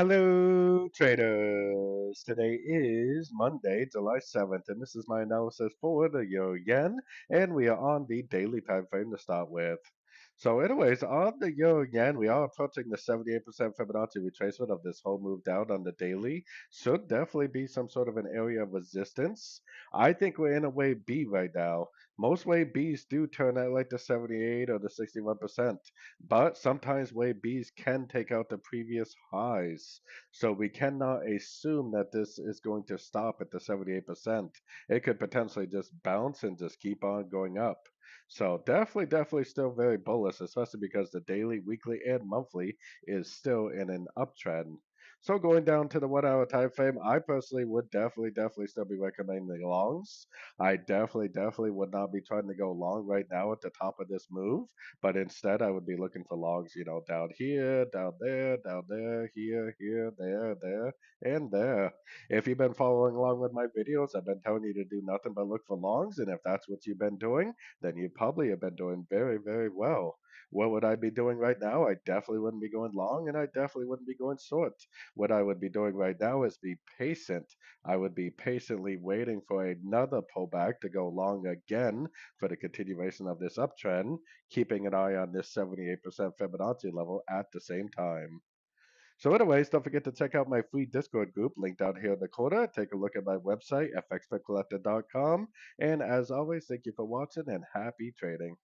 Hello, traders. Today is Monday, July 7th, and this is my analysis for the Euro Yen, and we are on the daily time frame to start with. So, anyways, on the Euro Yen, we are approaching the 78% Fibonacci retracement of this whole move down on the daily. Should definitely be some sort of an area of resistance. I think we're in a wave B right now. Most wave Bs do turn at like the 78 or the 61%. But sometimes wave Bs can take out the previous highs. So we cannot assume that this is going to stop at the 78%. It could potentially just bounce and just keep on going up. So definitely still very bullish, especially because the daily, weekly, and monthly is still in an uptrend. So going down to the 1 hour time frame, I personally would definitely still be recommending the longs. I definitely would not be trying to go long right now at the top of this move. But instead, I would be looking for logs, down here, down there, here, there, and there. If you've been following along with my videos, I've been telling you to do nothing but look for longs, and if that's what you've been doing, then you probably have been doing very well. What would I be doing right now? I definitely wouldn't be going long, and I definitely wouldn't be going short. What I would be doing right now is be patient. I would be patiently waiting for another pullback to go long again for the continuation of this uptrend, keeping an eye on this 78% Fibonacci level at the same time. So anyways, don't forget to check out my free Discord group linked down here in the corner. Take a look at my website, fxpipcollector.com. And as always, thank you for watching and happy trading.